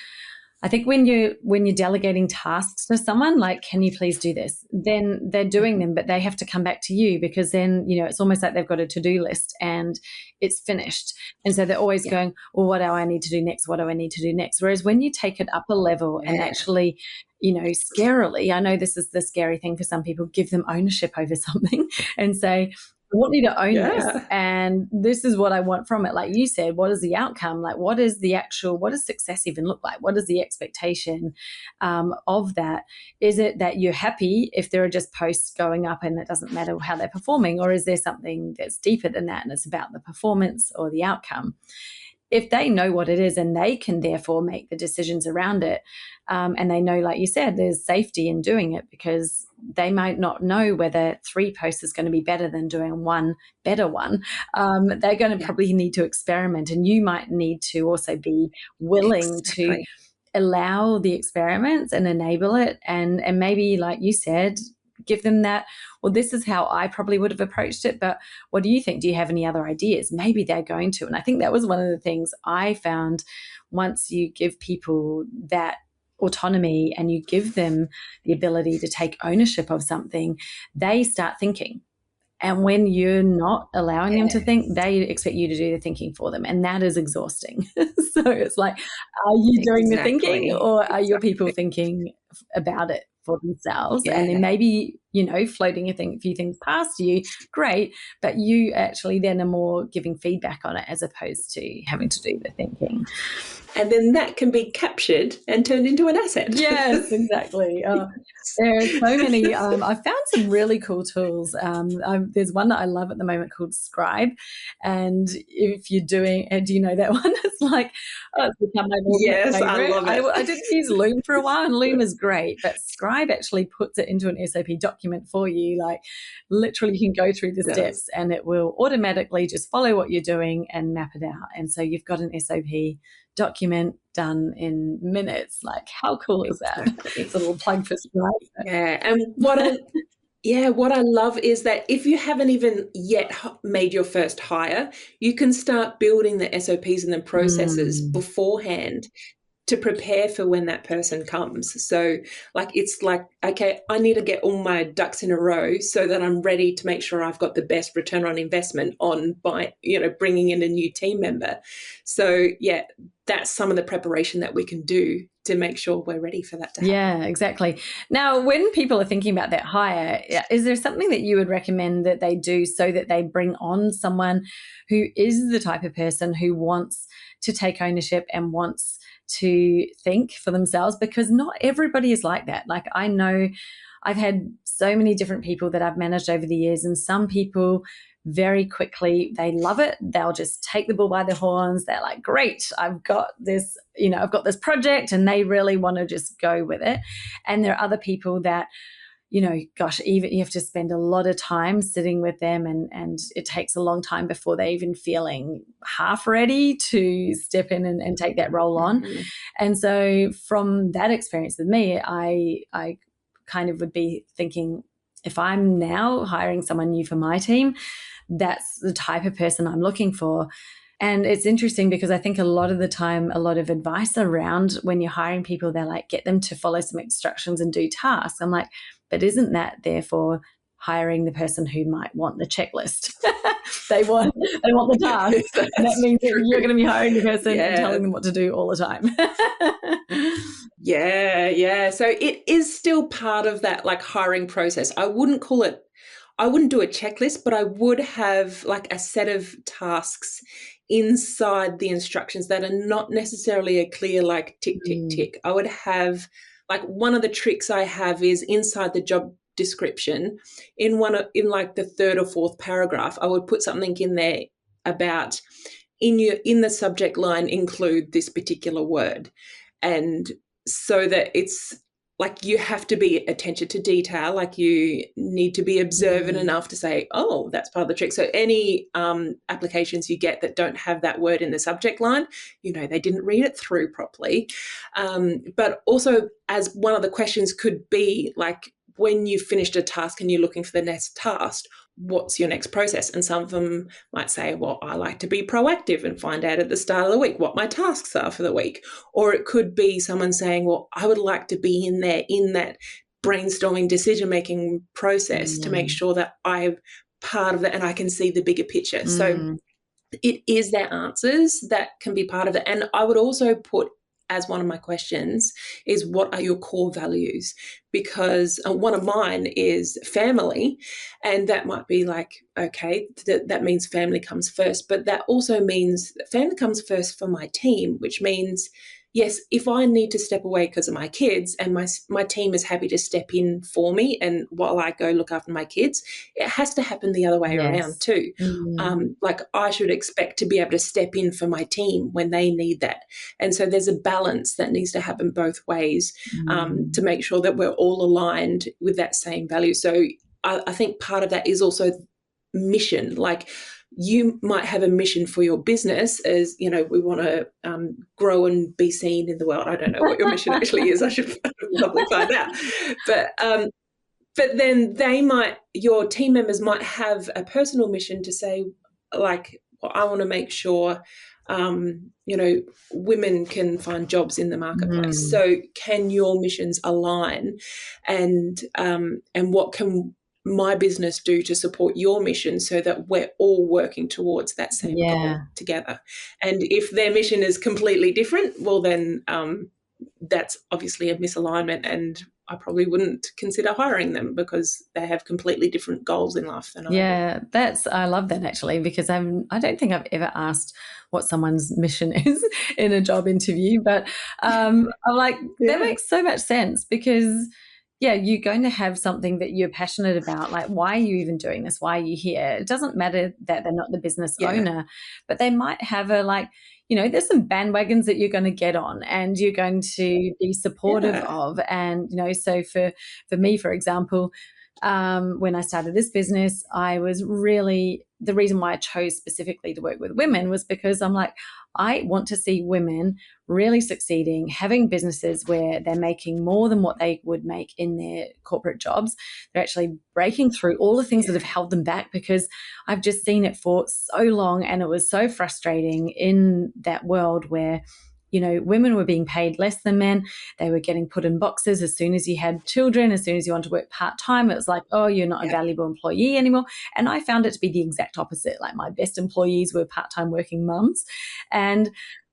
I think when you're delegating tasks to someone, like, can you please do this? Then they're doing them, but they have to come back to you, because then, it's almost like they've got a to-do list and it's finished. And so they're always going, well, what do I need to do next? What do I need to do next? Whereas when you take it up a level and actually, scarily, I know this is the scary thing for some people, give them ownership over something and say, I want you to own this, and this is what I want from it. Like you said, what is the outcome? Like, what does success even look like? What is the expectation of that? Is it that you're happy if there are just posts going up and it doesn't matter how they're performing? Or is there something that's deeper than that and it's about the performance or the outcome? If they know what it is and they can therefore make the decisions around it, and they know, like you said, there's safety in doing it, because they might not know whether 3 posts is going to be better than doing 1 better one. They're going to probably need to experiment, and you might need to also be willing to allow the experiments and enable it, and maybe, like you said, give them that, well, this is how I probably would have approached it, but what do you think? Do you have any other ideas? Maybe they're going to. And I think that was one of the things I found, once you give people that autonomy and you give them the ability to take ownership of something, they start thinking. And when you're not allowing them to think, they expect you to do the thinking for them. And that is exhausting. So it's like, are you doing the thinking, or are your people thinking about it for themselves? And then maybe, floating a few things past you, great. But you actually then are more giving feedback on it as opposed to having to do the thinking. And then that can be captured and turned into an asset. Yes, exactly. There are so many. I've found some really cool tools. There's one that I love at the moment called Scribe. And if you're doing, do you know that one? It's like, it's become my yes, favorite. I love it. I didn't use Loom for a while, and Loom is great, but Scribe actually puts it into an SOP document for you. Like, literally, you can go through the steps and it will automatically just follow what you're doing and map it out. And so you've got an SOP document done in minutes. Like, how cool is that? It's a little plug for Scribe. Yeah, and what I love is that if you haven't even yet made your first hire, you can start building the SOPs and the processes beforehand. to prepare for when that person comes. So like, it's like, okay, I need to get all my ducks in a row so that I'm ready to make sure I've got the best return on investment on by, bringing in a new team member. So yeah, that's some of the preparation that we can do to make sure we're ready for that to happen. Yeah, exactly. Now, when people are thinking about that hire, is there something that you would recommend that they do so that they bring on someone who is the type of person who wants to take ownership and wants to think for themselves? Because not everybody is like that. Like, I know I've had so many different people that I've managed over the years, and some people very quickly, they love it. They'll just take the bull by the horns. They're like, great, I've got this, I've got this project, and they really want to just go with it. And there are other people that, gosh, even you have to spend a lot of time sitting with them, and it takes a long time before they're even feeling half ready to step in and take that role on. Mm-hmm. And so from that experience with me, I kind of would be thinking, if I'm now hiring someone new for my team, that's the type of person I'm looking for. And it's interesting because I think a lot of the time, a lot of advice around when you're hiring people, they're like, get them to follow some instructions and do tasks. I'm like, but isn't that therefore hiring the person who might want the checklist? they want the task. And that means that you're going to be hiring the person and telling them what to do all the time. Yeah. So it is still part of that like hiring process. I wouldn't do a checklist, but I would have like a set of tasks inside the instructions that are not necessarily a clear like tick, tick, tick. I would have like, one of the tricks I have is inside the job description, in like the third or fourth paragraph, I would put something in there about in the subject line, include this particular word. And so that it's like, you have to be attention to detail. Like, you need to be observant enough to say, oh, that's part of the trick. So any applications you get that don't have that word in the subject line, they didn't read it through properly. But also, as one of the questions could be like, when you've finished a task and you're looking for the next task, what's your next process? And some of them might say, well, I like to be proactive and find out at the start of the week what my tasks are for the week. Or it could be someone saying, well, I would like to be in that brainstorming decision-making process to make sure that I'm part of it and I can see the bigger picture. So it is their answers that can be part of it. And I would also put, as one of my questions, is what are your core values? Because one of mine is family, and that might be like, okay, that means family comes first, but that also means that family comes first for my team, which means, yes, if I need to step away because of my kids and my team is happy to step in for me, and while I go look after my kids, it has to happen the other way around too. Like, I should expect to be able to step in for my team when they need that. And so there's a balance that needs to happen both ways to make sure that we're all aligned with that same value. So I think part of that is also mission. Like, you might have a mission for your business as, we want to grow and be seen in the world. I don't know what your mission actually is. I should probably find out. But then your team members might have a personal mission to say, like, well, I want to make sure, women can find jobs in the marketplace. So can your missions align? And what can my business do to support your mission so that we're all working towards that same goal together? And if their mission is completely different, well, then that's obviously a misalignment, and I probably wouldn't consider hiring them because they have completely different goals in life than I do. I love that, actually, because I don't think I've ever asked what someone's mission is in a job interview, but I'm like, that makes so much sense, because you're going to have something that you're passionate about. Like, why are you even doing this? Why are you here? It doesn't matter that they're not the business owner, but they might have there's some bandwagons that you're going to get on and you're going to be supportive of. And, so for me, for example, when I started this business, I was really, the reason why I chose specifically to work with women was because I'm like, I want to see women really succeeding, having businesses where they're making more than what they would make in their corporate jobs. They're actually breaking through all the things that have held them back, because I've just seen it for so long, and it was so frustrating in that world where women were being paid less than men. They were getting put in boxes as soon as you had children, as soon as you wanted to work part-time. It was like, oh, you're not a valuable employee anymore. And I found it to be the exact opposite. Like, my best employees were part-time working mums. And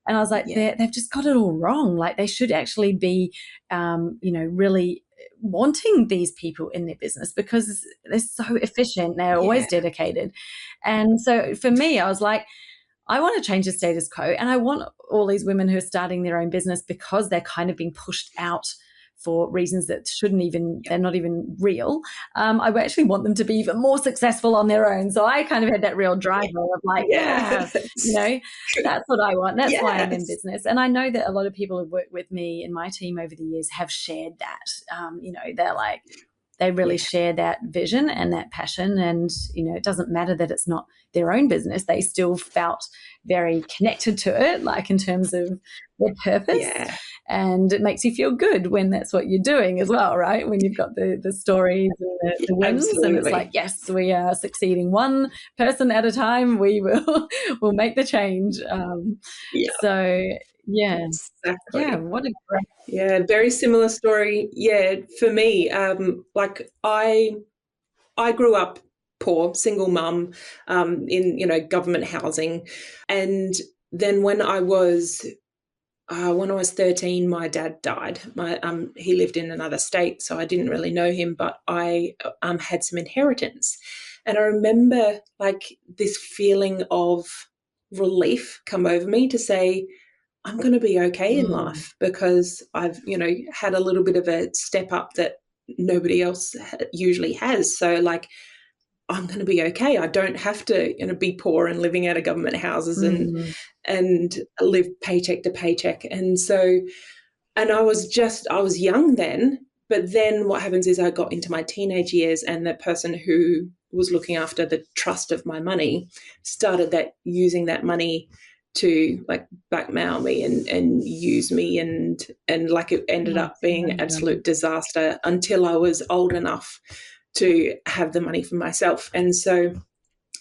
I was like, they've just got it all wrong. Like, they should actually be, really wanting these people in their business because they're so efficient. They're always dedicated. And so for me, I was like, I want to change the status quo, and I want all these women who are starting their own business because they're kind of being pushed out for reasons that shouldn't even, they're not even real. I actually want them to be even more successful on their own. So I kind of had that real driver of like, that's what I want. That's why I'm in business. And I know that a lot of people who've worked with me and my team over the years have shared that. They're like, they really share that vision and that passion. And, it doesn't matter that it's not their own business. They still felt very connected to it, like in terms of their purpose. Yeah. And it makes you feel good when that's what you're doing as well, right? When you've got the stories and the wins. Absolutely. And it's like, yes, we are succeeding one person at a time. We will make the change. So, yeah. Exactly. Yeah, what a great... Yeah, very similar story. Yeah, for me, like I grew up poor, single mum, in government housing, and then when I was 13, my dad died. He lived in another state, so I didn't really know him, but I had some inheritance, and I remember like this feeling of relief come over me to say, I'm going to be okay in life because I've, had a little bit of a step up that nobody else usually has. So like, I'm going to be okay. I don't have to, be poor and living out of government houses and live paycheck to paycheck. And so, and I was young then, but then what happens is I got into my teenage years, and the person who was looking after the trust of my money started using that money to like blackmail me and use me, and like it ended up being an absolute disaster until I was old enough to have the money for myself. And so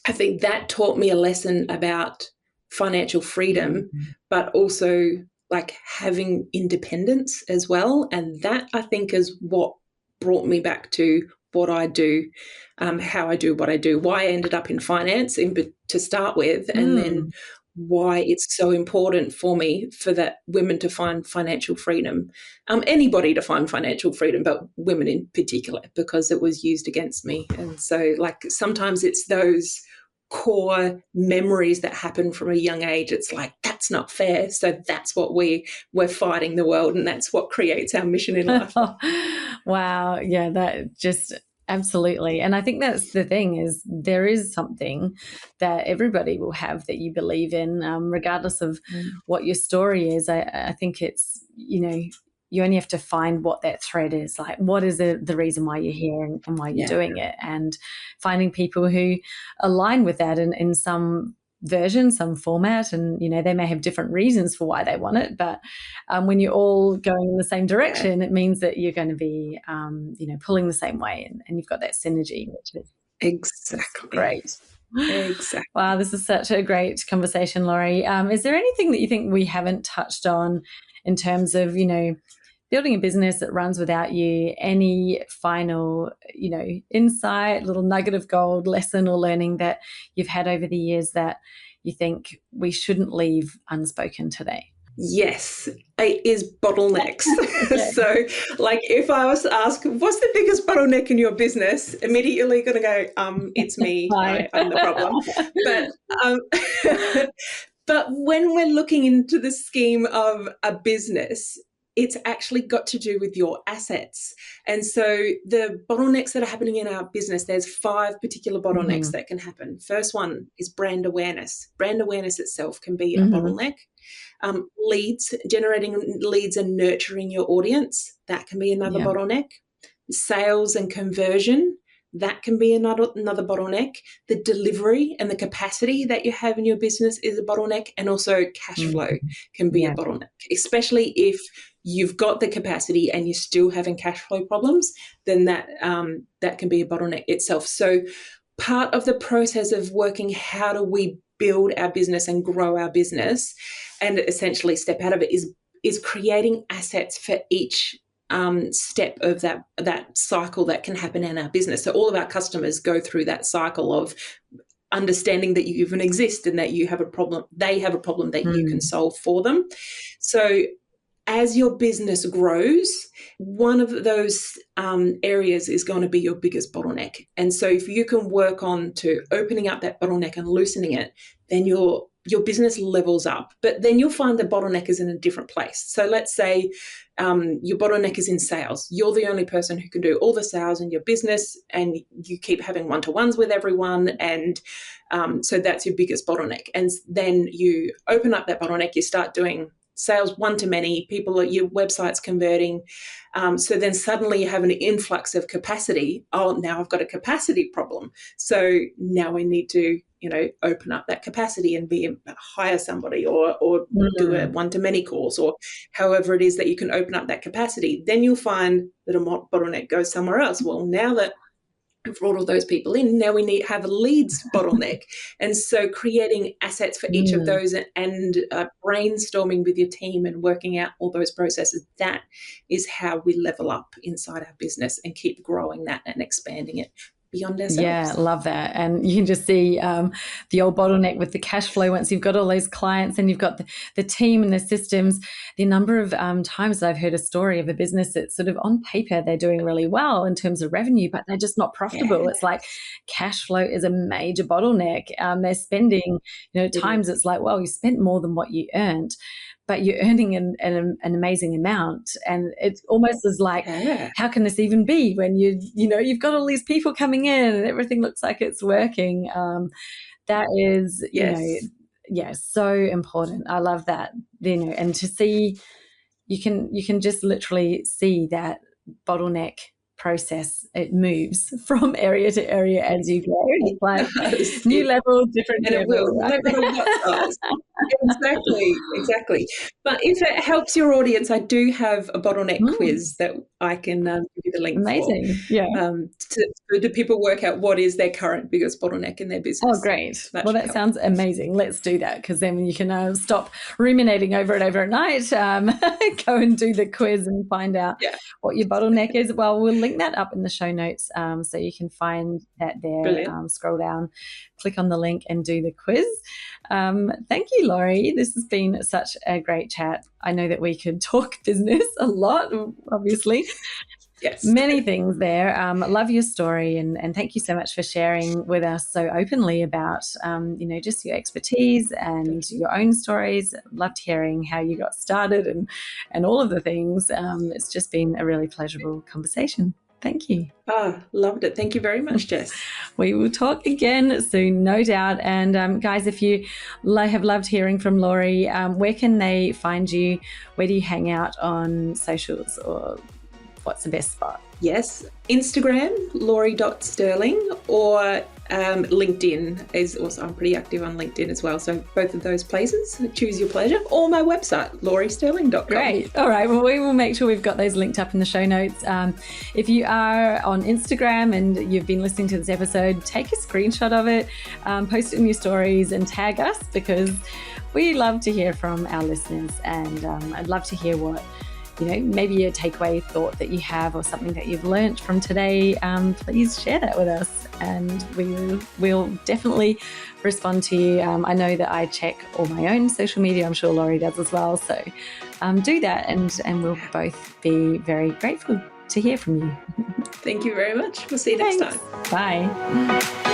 I think that taught me a lesson about financial freedom, but also like having independence as well. And that, I think, is what brought me back to what I do, how I do what I do, why I ended up in finance to start with, and then why it's so important for me for that women to find financial freedom, anybody to find financial freedom, but women in particular, because it was used against me. And so like sometimes it's those core memories that happen from a young age. It's like, that's not fair. So that's what we're fighting the world, and that's what creates our mission in life. Wow. Yeah, that just... Absolutely. And I think that's the thing, is there is something that everybody will have that you believe in, regardless of what your story is. I think it's, you only have to find what that thread is. Like, what is the reason why you're here and why you're doing it, and finding people who align with that in some version, some format, and they may have different reasons for why they want it, but when you're all going in the same direction, it means that you're going to be pulling the same way, and you've got that synergy, which is exactly great. Exactly. Wow, this is such a great conversation, Laurie. Is there anything that you think we haven't touched on in terms of building a business that runs without you? Any final, insight, little nugget of gold, lesson or learning that you've had over the years that you think we shouldn't leave unspoken today? Yes, it is bottlenecks. So like if I was to ask, what's the biggest bottleneck in your business? Immediately going to go, it's me. I'm the problem. But when we're looking into the scheme of a business, it's actually got to do with your assets. And so the bottlenecks that are happening in our business, there's 5 particular bottlenecks that can happen. First one is brand awareness. Brand awareness itself can be a bottleneck. Generating leads and nurturing your audience, that can be another bottleneck. Sales and conversion, that can be another bottleneck. The delivery and the capacity that you have in your business is a bottleneck, and also cash flow can be a bottleneck, especially if you've got the capacity and you're still having cash flow problems, then that can be a bottleneck itself. So part of the process of working, how do we build our business and grow our business and essentially step out of it is creating assets for each step of that cycle that can happen in our business. So all of our customers go through that cycle of understanding that you even exist and that you have a problem, they have a problem that you can solve for them. So as your business grows, one of those areas is going to be your biggest bottleneck. And so if you can work on to opening up that bottleneck and loosening it, then your business levels up. But then you'll find the bottleneck is in a different place. So let's say your bottleneck is in sales. You're the only person who can do all the sales in your business, and you keep having one-to-ones with everyone. And so that's your biggest bottleneck. And then you open up that bottleneck, you start doing sales one-to-many, your website's converting. So then suddenly you have an influx of capacity. Oh, now I've got a capacity problem. So now we need to, open up that capacity and hire somebody or do a one-to-many course or however it is that you can open up that capacity. Then you'll find that a bottleneck goes somewhere else. Well, now that we've brought all those people in, now we need to have a leads bottleneck. And so creating assets for each of those and brainstorming with your team and working out all those processes, that is how we level up inside our business and keep growing that and expanding it beyond ourselves. Yeah, love that. And you can just see the old bottleneck with the cash flow. Once you've got all those clients and you've got the team and the systems, the number of times I've heard a story of a business that's sort of on paper, they're doing really well in terms of revenue, but they're just not profitable. Yeah. It's like cash flow is a major bottleneck. They're spending, times it's like, well, you spent more than what you earned, but you're earning an amazing amount. And it almost is like, how can this even be when you've got all these people coming in and everything looks like it's working? That is, so important. I love that, and to see, you can just literally see that bottleneck process. It moves from area to area as you go. It's like new level, different and level. It will, right? no matter what size. Exactly. But if it helps your audience, I do have a bottleneck quiz that I can give you the link Amazing. for. Yeah. Do people work out what is their current biggest bottleneck in their business? Oh, great. That sounds amazing. Let's do that, because then you can stop ruminating over it over at night, go and do the quiz and find out what your bottleneck is. Well, we'll link that up in the show notes so you can find that there. Scroll down, click on the link and do the quiz. Thank you, Laurie. This has been such a great chat. I know that we could talk business a lot, obviously. Yes. Many things there. Love your story, and thank you so much for sharing with us so openly about, just your expertise and your own stories. Loved hearing how you got started and all of the things. It's just been a really pleasurable conversation. Thank you. Loved it. Thank you very much, Jess. We will talk again soon, no doubt. And guys, if you have loved hearing from Laurie, where can they find you? Where do you hang out on socials, or what's the best spot? Yes, Instagram, Laurie.Stirling, or LinkedIn is also, I'm pretty active on LinkedIn as well. So both of those places, choose your pleasure, or my website, lauriestirling.com. Great. All right. Well, we will make sure we've got those linked up in the show notes. If you are on Instagram and you've been listening to this episode, take a screenshot of it, post it in your stories and tag us, because we love to hear from our listeners, and I'd love to hear what maybe a takeaway thought that you have or something that you've learnt from today. Please share that with us, and we'll definitely respond to you. I know that I check all my own social media. I'm sure Laurie does as well. So do that, and we'll both be very grateful to hear from you. Thank you very much. We'll see you next time. Bye.